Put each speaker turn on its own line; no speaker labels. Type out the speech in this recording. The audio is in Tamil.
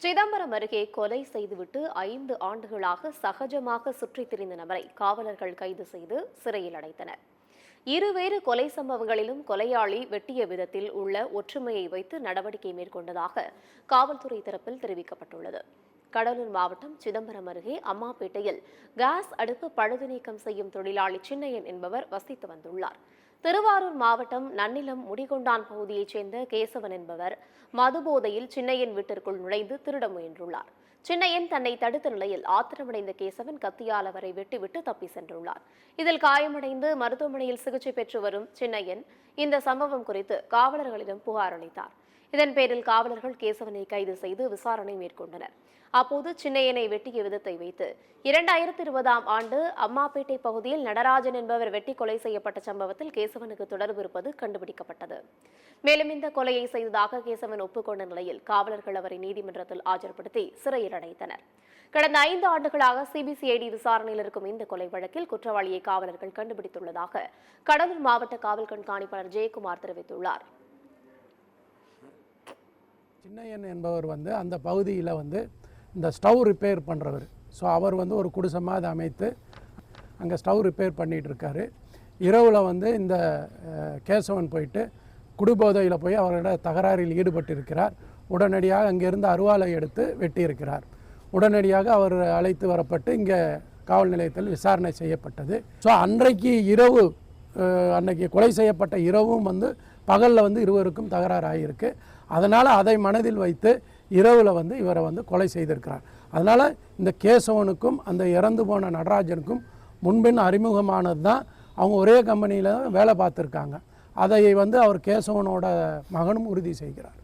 சிதம்பரம் அருகே கொலை செய்துவிட்டு 5 ஆண்டுகளாக சகஜமாக சுற்றித் திரிந்த நபரை காவலர்கள் கைது செய்து சிறையில் அடைத்தனர். இருவேறு கொலை சம்பவங்களிலும் கொலையாளி வெட்டிய விதத்தில் உள்ள ஒற்றுமையை வைத்து நடவடிக்கை மேற்கொண்டதாக காவல்துறை தரப்பில் தெரிவிக்கப்பட்டுள்ளது. கடலூர் மாவட்டம் சிதம்பரம் அருகே அம்மாப்பேட்டையில் கேஸ் அடுப்பு பழுது நீக்கம் செய்யும் தொழிலாளி சின்னையன் என்பவர் வசித்து வந்துள்ளார். திருவாரூர் மாவட்டம் நன்னிலம் முடிகொண்டான் பகுதியைச் சேர்ந்த கேசவன் என்பவர் மதுபோதையில் சின்னையன் வீட்டிற்குள் நுழைந்து திருட முயன்றுள்ளார். சின்னையன் தன்னை தடுத்த நிலையில் ஆத்திரமடைந்த கேசவன் கத்தியால் அவரை வெட்டிவிட்டு தப்பி சென்றுள்ளார். இதில் காயமடைந்து மருத்துவமனையில் சிகிச்சை பெற்று வரும் சின்னையன் இந்த சம்பவம் குறித்து காவலர்களிடம் புகார் அளித்தார். இதன் பேரில் காவலர்கள் கேசவனை கைது செய்து விசாரணை மேற்கொண்டனர். அப்போது சின்னையனை வெட்டிய விதத்தை வைத்து 2020ஆம் ஆண்டு அம்மாப்பேட்டை பகுதியில் நடராஜன் என்பவர் வெட்டி கொலை செய்யப்பட்ட சம்பவத்தில் கேசவனுக்கு தொடர்பு இருப்பது கண்டுபிடிக்கப்பட்டது. மேலும் இந்த கொலையை செய்ததாக கேசவன் ஒப்புக்கொண்ட நிலையில் காவலர்கள் அவரை நீதிமன்றத்தில் ஆஜர்படுத்தி சிறையில் அடைத்தனர். கடந்த 5 ஆண்டுகளாக சிபிசிஐடி விசாரணையில் இருக்கும் இந்த கொலை வழக்கில் குற்றவாளியை காவலர்கள் கண்டுபிடித்துள்ளதாக கடலூர் மாவட்ட காவல் கண்காணிப்பாளர் ஜெயக்குமார் தெரிவித்துள்ளார்.
சின்னையன் என்பவர் அந்த பகுதியில் இந்த ஸ்டவ் ரிப்பேர் பண்ணுறவர். ஸோ அவர் ஒரு குடிசமாக அதை அமைத்து அங்கே ஸ்டவ் ரிப்பேர் பண்ணிகிட்டு இருக்காரு. இரவில் இந்த கேசவன் போயிட்டு குடிபோதையில் போய் அவரோட தகராறில் ஈடுபட்டிருக்கிறார். உடனடியாக அங்கேருந்து அருவாளை எடுத்து வெட்டியிருக்கிறார். உடனடியாக அவர் அழைத்து வரப்பட்டு இங்கே காவல் நிலையத்தில் விசாரணை செய்யப்பட்டது. ஸோ அன்றைக்கு இரவு அன்றைக்கி கொலை செய்யப்பட்ட இரவும் பகலில் இருவருக்கும் தகராறு ஆகியிருக்கு. அதனால் அதை மனதில் வைத்து இரவில் இவரை கொலை செய்திருக்கிறார். அதனால் இந்த கேசவனுக்கும் அந்த இறந்து போன நடராஜனுக்கும் முன்பின் அறிமுகமானது தான். அவங்க ஒரே கம்பெனியில் வேலை பார்த்துருக்காங்க. அதை அவர் கேசவனோட மகனும் உறுதி செய்கிறார்.